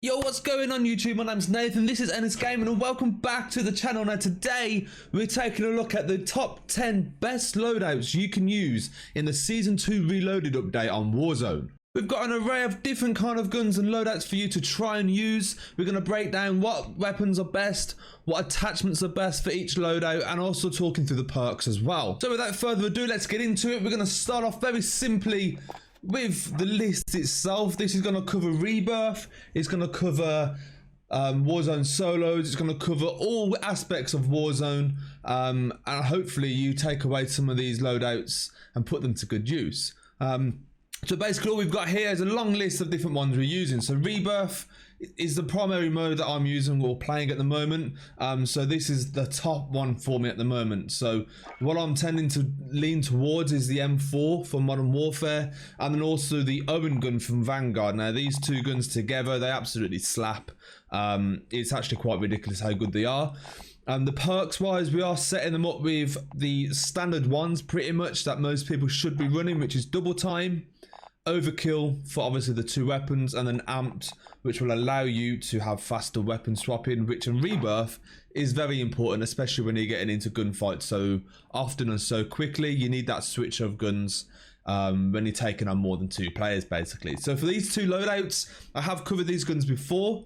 Yo, what's going on YouTube? My name's Nathan, this is Ennis Gaming and welcome back to the channel. Now today we're taking a look at the top 10 best loadouts you can use in the Season 2 Reloaded update on Warzone. We've got an array of different kind of guns and loadouts for you to try and use. We're going to break down what weapons are best, what attachments are best for each loadout, and also talking through the perks as well. So without further ado, let's get into it. We're going to start off very simply with the list itself. This is going to cover Rebirth, it's going to cover Warzone Solos, it's going to cover all aspects of Warzone, and hopefully you take away some of these loadouts and put them to good use. So basically all we've got here is a long list of different ones we're using. So Rebirth is the primary mode that I'm using or playing at the moment. So this is the top one for me at the moment. So what I'm tending to lean towards is the M4 for Modern Warfare, and then also the Owen gun from Vanguard. Now these two guns together, they absolutely slap. It's actually quite ridiculous how good they are. The perks wise, we are setting them up with the standard ones pretty much that most people should be running, which is double time, overkill for obviously the two weapons, and then amped, which will allow you to have faster weapon swapping, which in Rebirth is very important, especially when you're getting into gunfights so often and so quickly. You need that switch of guns when you're taking on more than two players basically. So for these two loadouts, I have covered these guns before,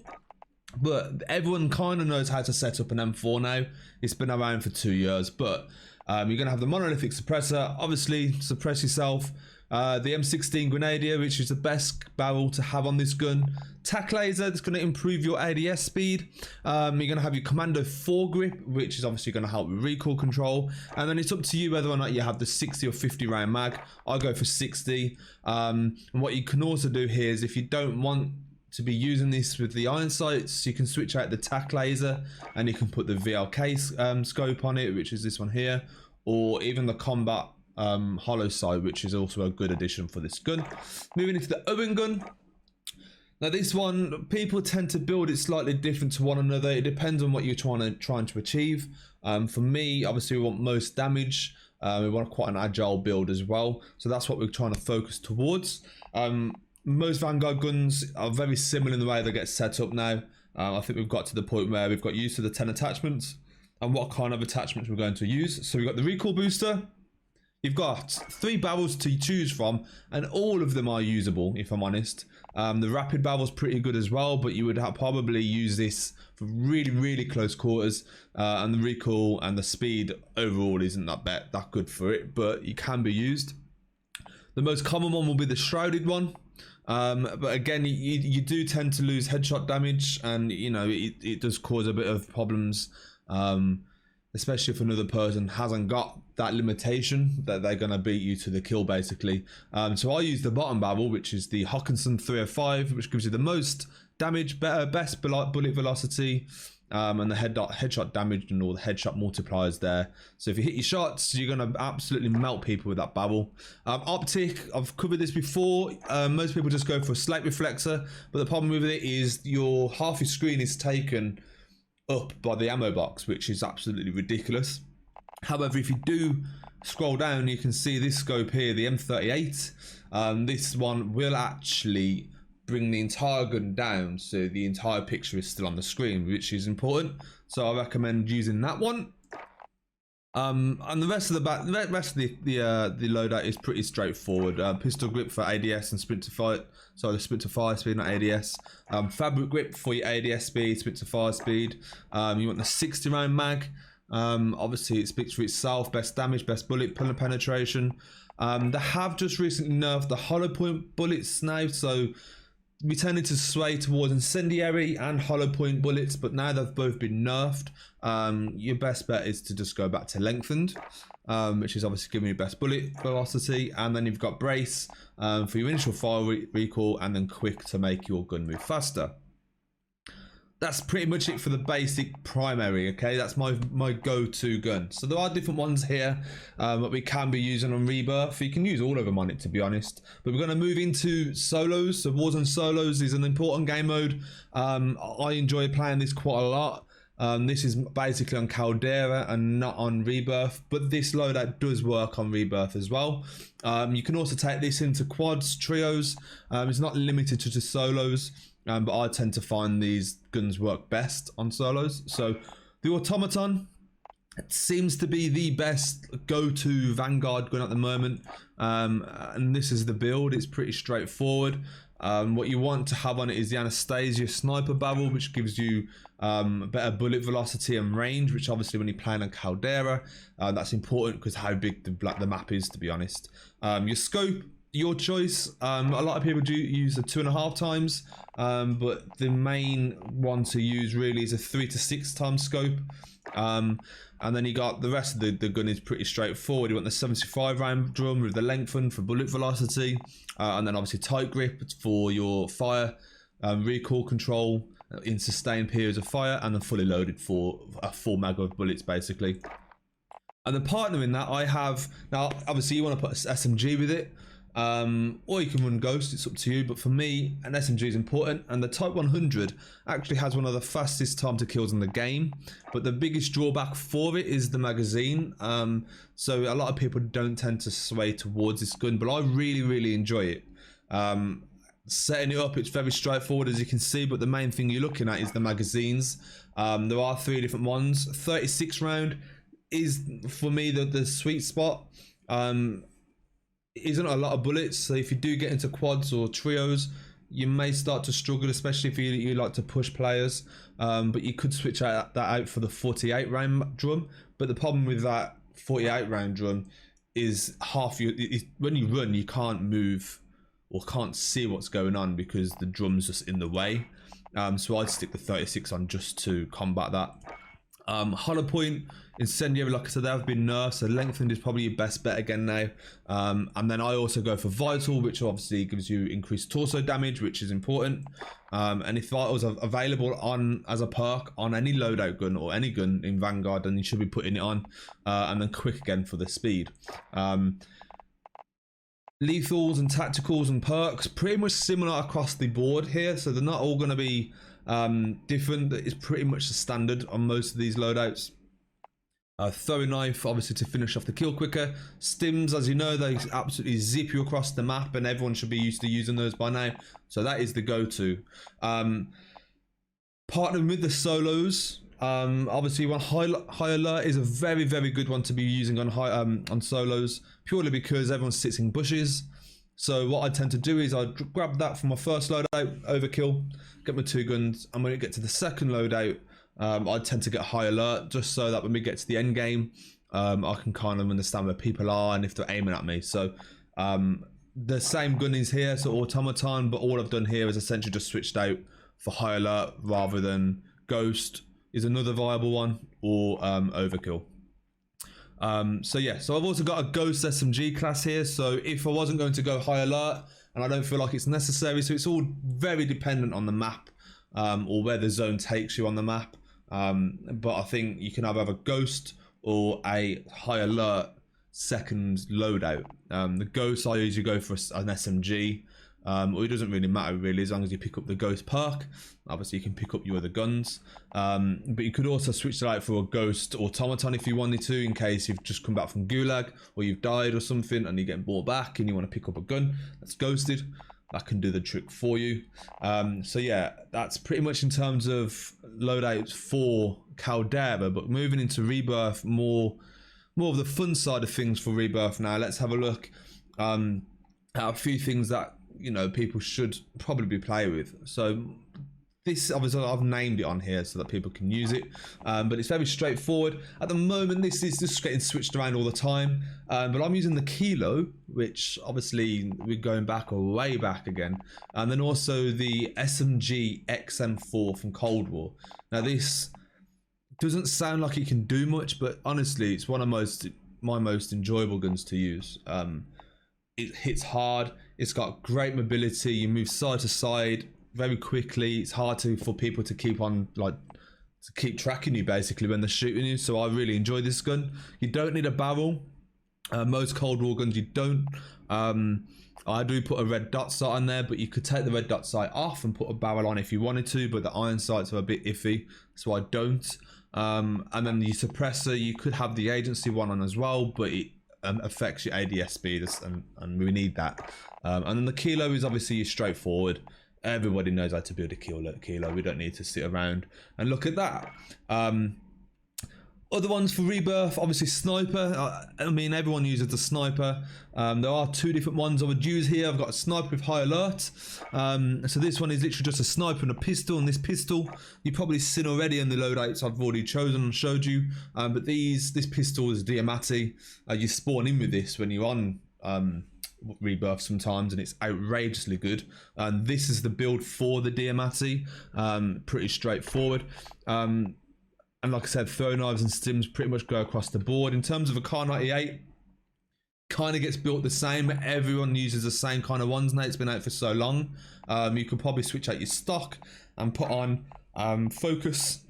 but everyone kind of knows how to set up an M4 now. It's been around for 2 years, but you're going to have the monolithic suppressor, obviously suppress yourself. The M16 Grenadier, which is the best barrel to have on this gun. Tac laser, that's going to improve your ADS speed. You're going to have your Commando foregrip, which is obviously going to help with recoil control. And then it's up to you whether or not you have the 60 or 50 round mag. I'll go for 60. And what you can also do here is if you don't want to be using this with the iron sights, you can switch out the tac laser and you can put the VLK scope on it, which is this one here, or even the combat hollow sight, which is also a good addition for this gun. Moving into the Owen gun. Now this one, people tend to build it slightly different to one another. It depends on what you're trying to achieve. For me, obviously we want most damage. We want quite an agile build as well. So that's what we're trying to focus towards. Most Vanguard guns are very similar in the way they get set up now. I think we've got to the point where we've got used to the 10 attachments and what kind of attachments we're going to use. So we've got the recoil booster. You've got 3 barrels to choose from, and all of them are usable, if I'm honest. The rapid barrel's pretty good as well, but you would probably use this for really, really close quarters. And the recoil and the speed overall isn't that good for it, but it can be used. The most common one will be the shrouded one. But again, you do tend to lose headshot damage, and you know it does cause a bit of problems. Especially if another person hasn't got that limitation that they're going to beat you to the kill basically. So I use the bottom barrel, which is the Hawkinson 305, which gives you the most damage, best bullet velocity, and the headshot damage and all the headshot multipliers there. So if you hit your shots, you're going to absolutely melt people with that barrel. Optic, I've covered this before. Most people just go for a slate reflector, but the problem with it is half your screen is taken up by the ammo box, which is absolutely ridiculous. However, if you do scroll down, you can see this scope here, the M38. This one will actually bring the entire gun down, so the entire picture is still on the screen, which is important. So I recommend using that one. And the rest of the loadout is pretty straightforward. Pistol grip for ADS and sprint to fight. Sorry, the sprint to fire speed, not ADS. Fabric grip for your ADS speed, sprint to fire speed. You want the 60 round mag. Obviously it speaks for itself. Best damage, best bullet penetration. They have just recently nerfed the hollow point bullets now, so we tended to sway towards incendiary and hollow point bullets, but now they've both been nerfed. Your best bet is to just go back to lengthened, which is obviously giving you best bullet velocity, and then you've got brace for your initial fire recoil, and then quick to make your gun move faster. That's pretty much it for the basic primary, okay? That's my go-to gun. So there are different ones here that we can be using on Rebirth. You can use all of them on it, to be honest. But we're going to move into solos. So Warzone Solos is an important game mode. I enjoy playing this quite a lot. This is basically on Caldera and not on Rebirth, but this loadout does work on Rebirth as well. You can also take this into quads, trios. It's not limited to just solos. but I tend to find these guns work best on solos. So the Automaton, it seems to be the best go-to Vanguard gun at the moment, and this is the build. It's pretty straightforward. What you want to have on it is the Anastasia sniper barrel, which gives you better bullet velocity and range, which obviously when you're playing on Caldera, that's important because how big the map is, to be honest. Your scope, your choice. A lot of people do use a 2.5 times, but the main one to use really is a 3 to 6 times scope. And then you got the rest of the gun is pretty straightforward. You want the 75 round drum with the lengthen for bullet velocity, and then obviously tight grip for your fire, recoil control in sustained periods of fire, and then fully loaded for a full mag of bullets basically. And the partner in that I have, now obviously you want to put an SMG with it, or you can run Ghost, it's up to you, but for me an SMG is important, and the Type 100 actually has one of the fastest time to kills in the game, but the biggest drawback for it is the magazine. So a lot of people don't tend to sway towards this gun, but I really enjoy it. Setting it up, it's very straightforward as you can see, but the main thing you're looking at is the magazines. There are 3 different ones. 36 round is for me the sweet spot. Isn't a lot of bullets, so if you do get into quads or trios, you may start to struggle, especially if you like to push players, but you could switch that out for the 48 round drum. But the problem with that 48 round drum is when you run you can't move or can't see what's going on because the drum's just in the way. So I'd stick the 36 on just to combat that. Hollow point, incendiary, like I said, they have been nerfed, so lengthened is probably your best bet again now. And then I also go for vital, which obviously gives you increased torso damage, which is important. And if vitals are available on as a perk on any loadout gun or any gun in Vanguard, then you should be putting it on. And then quick again for the speed. Lethals and tacticals and perks pretty much similar across the board here, so they're not all going to be different. It's pretty much the standard on most of these loadouts. Throwing knife, obviously to finish off the kill quicker. Stims, as you know, they absolutely zip you across the map, and everyone should be used to using those by now, so that is the go-to. Partnering with the solos, obviously one high alert is a very good one to be using on solos, purely because everyone sits in bushes. So what I tend to do is I grab that for my first loadout, overkill, get my 2 guns, and when I get to the second loadout, I tend to get high alert, just so that when we get to the end game, I can kind of understand where people are and if they're aiming at me. So the same gun is here, so Automaton, but all I've done here is essentially just switched out for high alert rather than Ghost is another viable one, or overkill. So yeah, so I've also got a Ghost SMG class here, so if I wasn't going to go high alert, and I don't feel like it's necessary, so it's all very dependent on the map, or where the zone takes you on the map. But I think you can either have a Ghost or a high alert second loadout. The Ghost, I usually go for an SMG, or it doesn't really matter really, as long as you pick up the Ghost perk. Obviously you can pick up your other guns, but you could also switch that out for a Ghost Automaton if you wanted to, in case you've just come back from Gulag or you've died or something and you're getting brought back and you want to pick up a gun that's ghosted. That can do the trick for you. So yeah, that's pretty much in terms of loadouts for Caldera. But moving into Rebirth, more of the fun side of things for Rebirth now. Let's have a look at a few things that, you know, people should probably play with. So this, obviously I've named it on here so that people can use it, but it's very straightforward. At the moment this is just getting switched around all the time, but I'm using the Kilo, which obviously we're going back or way back again, and then also the SMG XM4 from Cold War. Now this doesn't sound like it can do much, but honestly it's one of my most enjoyable guns to use. It hits hard, it's got great mobility, you move side to side very quickly. It's hard for people to keep tracking you basically when they're shooting you, so I really enjoy this gun. You don't need a barrel. Most Cold War guns you don't. I do put a red dot sight on there, but you could take the red dot sight off and put a barrel on if you wanted to, but the iron sights are a bit iffy, so I don't. And then the suppressor, you could have the agency one on as well, but it affects your ADS speed, and we need that. And then the Kilo is obviously straightforward. Everybody knows how to build a kilo. We don't need to sit around and look at that. Other ones for Rebirth, obviously sniper. I mean, everyone uses the sniper. There are two different ones I would use here. I've got a sniper with high alert. So this one is literally just a sniper and a pistol. And this pistol, you've probably seen already in the loadouts I've already chosen and showed you. But this pistol is Diamatti. You spawn in with this when you're on Rebirth sometimes, and it's outrageously good. And this is the build for the Diamatti. Pretty straightforward. And like I said, throw knives and stims pretty much go across the board. In terms of a Kar 98, kind of gets built the same. Everyone uses the same kind of ones now. It's been out for so long. You could probably switch out your stock and put on focus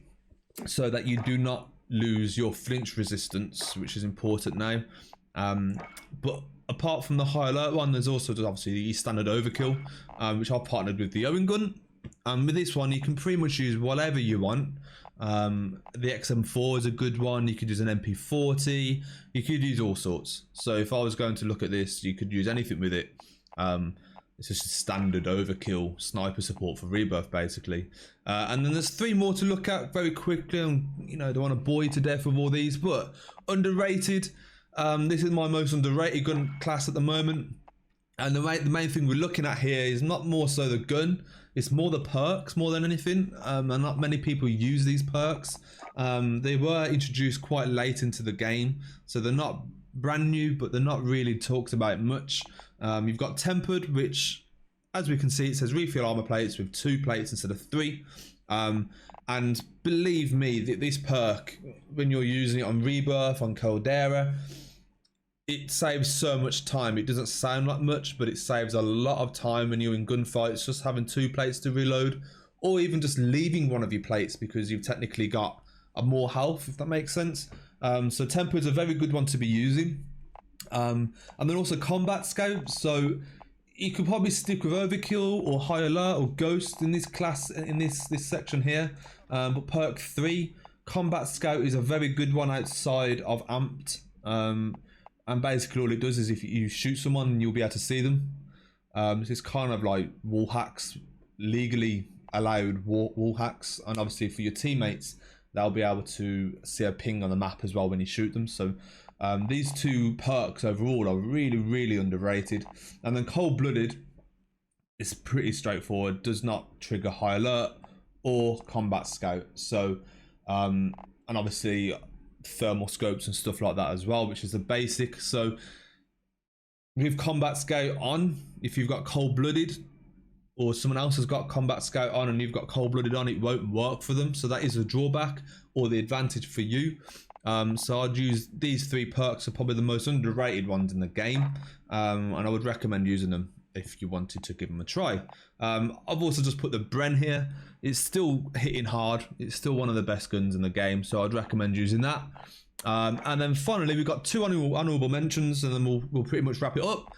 so that you do not lose your flinch resistance, which is important now. But apart from the high alert one, there's also obviously the standard overkill, which I've partnered with the Owen gun. With this one, you can pretty much use whatever you want. The XM4 is a good one. You could use an MP40. You could use all sorts. So if I was going to look at this, you could use anything with it. It's just a standard overkill sniper support for Rebirth, basically. And then there's three more to look at very quickly. And you know, don't want to bore you to death with all these, but underrated. This is my most underrated gun class at the moment. And the main thing we're looking at here is not more so the gun, it's more the perks more than anything. And not many people use these perks. They were introduced quite late into the game, so they're not brand new, but they're not really talked about much. You've got Tempered, which, as we can see, it says refill armor plates with 2 plates instead of 3. And believe me, this perk, when you're using it on Rebirth, on Caldera, it saves so much time. It doesn't sound like much, but it saves a lot of time when you're in gunfights, just having 2 plates to reload, or even just leaving one of your plates because you've technically got a more health, if that makes sense. So Temper is a very good one to be using. And then also Combat Scout. So you could probably stick with Overkill or High Alert or Ghost in this class, in this section here. But perk 3, Combat Scout is a very good one outside of Amped. And basically all it does is if you shoot someone, you'll be able to see them. It's kind of like wall hacks, legally allowed wall hacks. And obviously for your teammates, they'll be able to see a ping on the map as well when you shoot them. So these 2 perks overall are really, really underrated. And then Cold Blooded is pretty straightforward, does not trigger High Alert or Combat Scout. So, and obviously thermal scopes and stuff like that as well, which is the basic. So with Combat Scout on, if you've got Cold Blooded or someone else has got Combat Scout on and you've got Cold Blooded on, it won't work for them. So that is a drawback or the advantage for you. So I'd use these 3 perks, are probably the most underrated ones in the game, and I would recommend using them if you wanted to give them a try. I've also just put the Bren here. It's still hitting hard. It's still one of the best guns in the game, so I'd recommend using that. And then finally, we've got 2 honorable mentions, and then we'll pretty much wrap it up.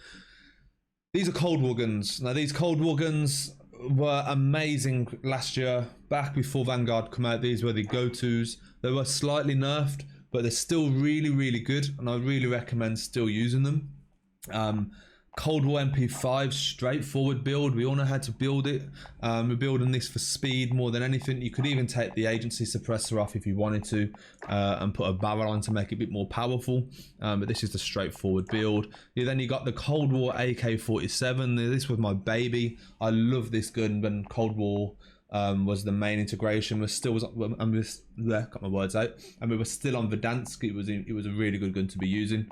These are Cold War guns. Now, these Cold War guns were amazing last year, back before Vanguard come out. These were the go-tos. They were slightly nerfed, but they're still really, really good, and I really recommend still using them. Cold War Mp5, straightforward build. We all know how to build it. We're building this for speed more than anything. You could even take the agency suppressor off if you wanted to, and put a barrel on to make it a bit more powerful. But this is the straightforward build. Then you got the Cold War AK-47. This was my baby. I love this gun when Cold War was the main integration. Got my words out. And we were still on Verdansk. It was a really good gun to be using.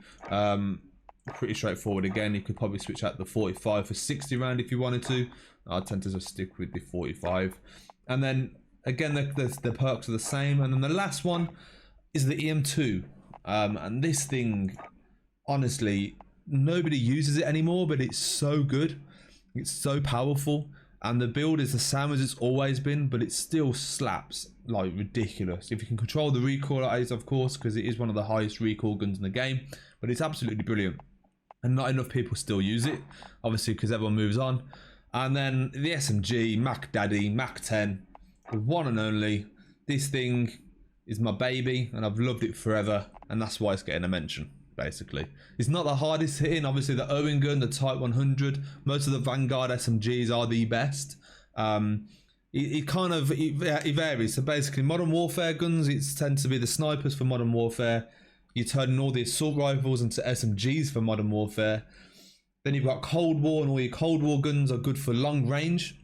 Pretty straightforward again. You could probably switch out the 45 for 60 round if you wanted to. I tend to just stick with the 45. And then again, the perks are the same. And then the last one is the EM2. And this thing, honestly, nobody uses it anymore, but it's so good. It's so powerful. And the build is the same as it's always been, but it still slaps like ridiculous. If you can control the recoil, of course, because it is one of the highest recoil guns in the game, but it's absolutely brilliant. And not enough people still use it, obviously, because everyone moves on. And then the SMG, Mac Daddy, Mac 10, the one and only. This thing is my baby, and I've loved it forever, and that's why it's getting a mention, basically. It's not the hardest hitting. Obviously, the Owen gun, the Type 100, most of the Vanguard SMGs are the best. It varies. So basically, Modern Warfare guns, it tends to be the snipers for Modern Warfare. You're turning all the assault rifles into SMGs for Modern Warfare. Then you've got Cold War, and all your Cold War guns are good for long range.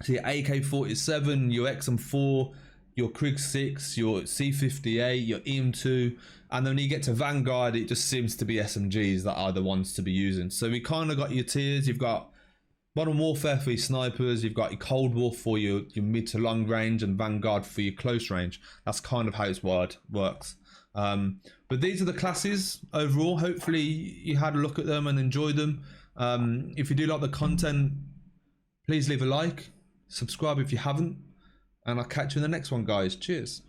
So your AK-47, your XM4, your Krig 6, your C58, your EM2, and then when you get to Vanguard, it just seems to be SMGs that are the ones to be using. So we kind of got your tiers. You've got Modern Warfare for your snipers, you've got your Cold War for your mid to long range, and Vanguard for your close range. That's kind of how it's works. But these are the classes overall. Hopefully you had a look at them and enjoyed them. If you do like the content, please leave a like, subscribe if you haven't, and I'll catch you in the next one, guys. Cheers.